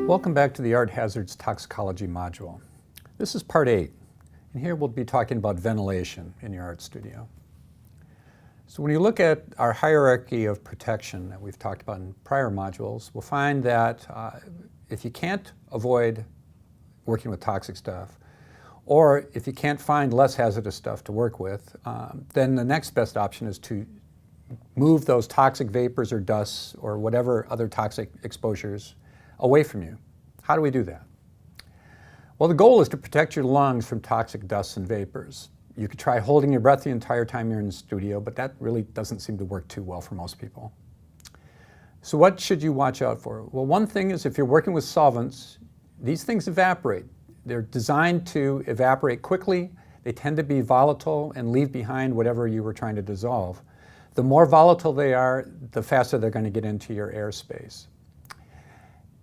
Welcome back to the Art Hazards Toxicology module. This is part 8, and here we'll be talking about ventilation in your art studio. So when you look at our hierarchy of protection that we've talked about in prior modules, we'll find that if you can't avoid working with toxic stuff, or if you can't find less hazardous stuff to work with, then the next best option is to move those toxic vapors or dusts or whatever other toxic exposures away from you. How do we do that? Well, the goal is to protect your lungs from toxic dusts and vapors. You could try holding your breath the entire time you're in the studio, but that really doesn't seem to work too well for most people. So what should you watch out for? Well, one thing is if you're working with solvents, these things evaporate. They're designed to evaporate quickly. They tend to be volatile and leave behind whatever you were trying to dissolve. The more volatile they are, the faster they're going to get into your airspace.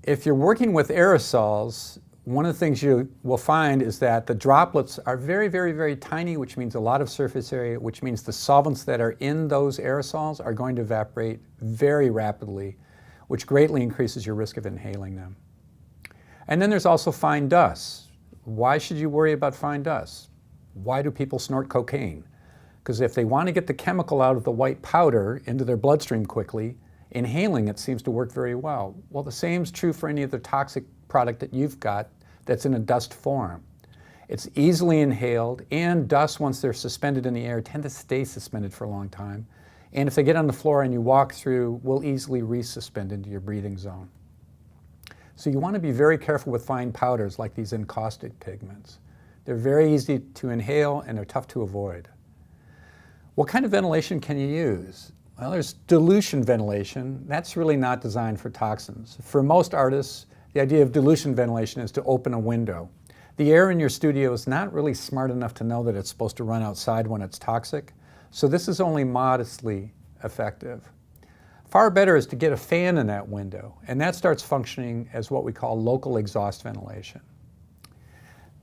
If you're working with aerosols, one of the things you will find is that the droplets are very, very, very tiny, which means a lot of surface area, which means the solvents that are in those aerosols are going to evaporate very rapidly, which greatly increases your risk of inhaling them. And then there's also fine dust. Why should you worry about fine dust? Why do people snort cocaine? Because if they want to get the chemical out of the white powder into their bloodstream quickly, inhaling it seems to work very well. Well, the same is true for any other toxic product that you've got that's in a dust form. It's easily inhaled, and dust, once they're suspended in the air, tend to stay suspended for a long time. And if they get on the floor and you walk through, will easily resuspend into your breathing zone. So you want to be very careful with fine powders like these encaustic pigments. They're very easy to inhale and they're tough to avoid. What kind of ventilation can you use? Well, there's dilution ventilation. That's really not designed for toxins. For most artists, the idea of dilution ventilation is to open a window. The air in your studio is not really smart enough to know that it's supposed to run outside when it's toxic, so this is only modestly effective. Far better is to get a fan in that window, and that starts functioning as what we call local exhaust ventilation.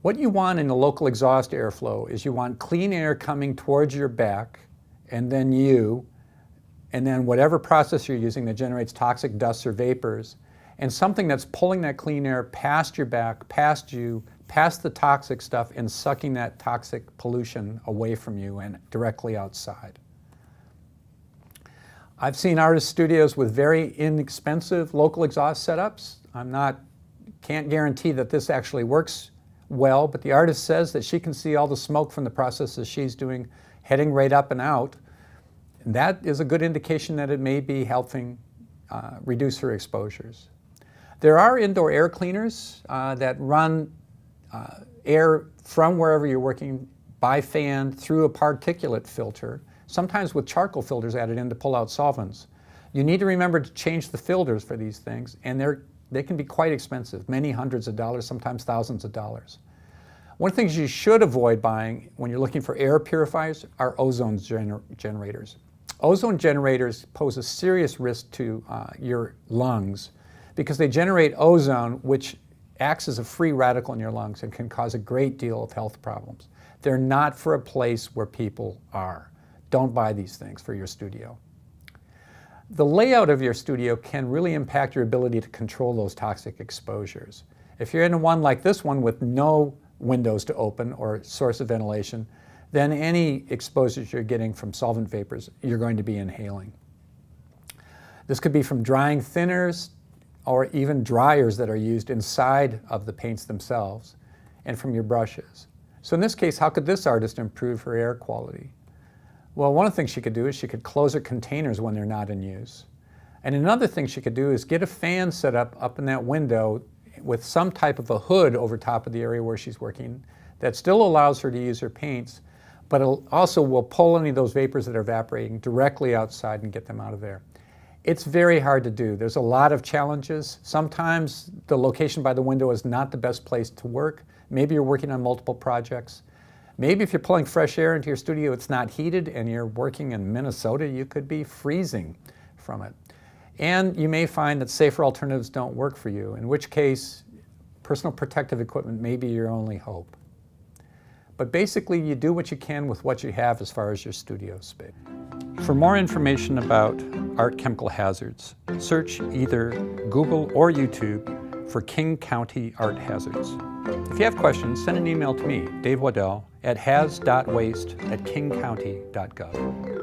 What you want in the local exhaust airflow is you want clean air coming towards your back, and then whatever process you're using that generates toxic dusts or vapors, and something that's pulling that clean air past your back, past you, past the toxic stuff, and sucking that toxic pollution away from you and directly outside. I've seen artist studios with very inexpensive local exhaust setups. Can't guarantee that this actually works well, but the artist says that she can see all the smoke from the processes she's doing heading right up and out. And that is a good indication that it may be helping reduce her exposures. There are indoor air cleaners that run air from wherever you're working by fan through a particulate filter, sometimes with charcoal filters added in to pull out solvents. You need to remember to change the filters for these things, and they can be quite expensive, many hundreds of dollars, sometimes thousands of dollars. One of the things you should avoid buying when you're looking for air purifiers are ozone generators. Ozone generators pose a serious risk to your lungs because they generate ozone, which acts as a free radical in your lungs and can cause a great deal of health problems. They're not for a place where people are. Don't buy these things for your studio. The layout of your studio can really impact your ability to control those toxic exposures. If you're in one like this one with no windows to open or source of ventilation, then any exposures you're getting from solvent vapors, you're going to be inhaling. This could be from drying thinners or even driers that are used inside of the paints themselves, and from your brushes. So in this case, how could this artist improve her air quality? Well, one of the things she could do is she could close her containers when they're not in use. And another thing she could do is get a fan set up in that window with some type of a hood over top of the area where she's working that still allows her to use her paints, but it also will pull any of those vapors that are evaporating directly outside and get them out of there. It's very hard to do. There's a lot of challenges. Sometimes the location by the window is not the best place to work. Maybe you're working on multiple projects. Maybe if you're pulling fresh air into your studio, it's not heated and you're working in Minnesota, you could be freezing from it. And you may find that safer alternatives don't work for you, in which case personal protective equipment may be your only hope. But basically, you do what you can with what you have as far as your studio space. For more information about art chemical hazards, search either Google or YouTube for King County art hazards. If you have questions, send an email to me, Dave Waddell, at haz.waste@kingcounty.gov.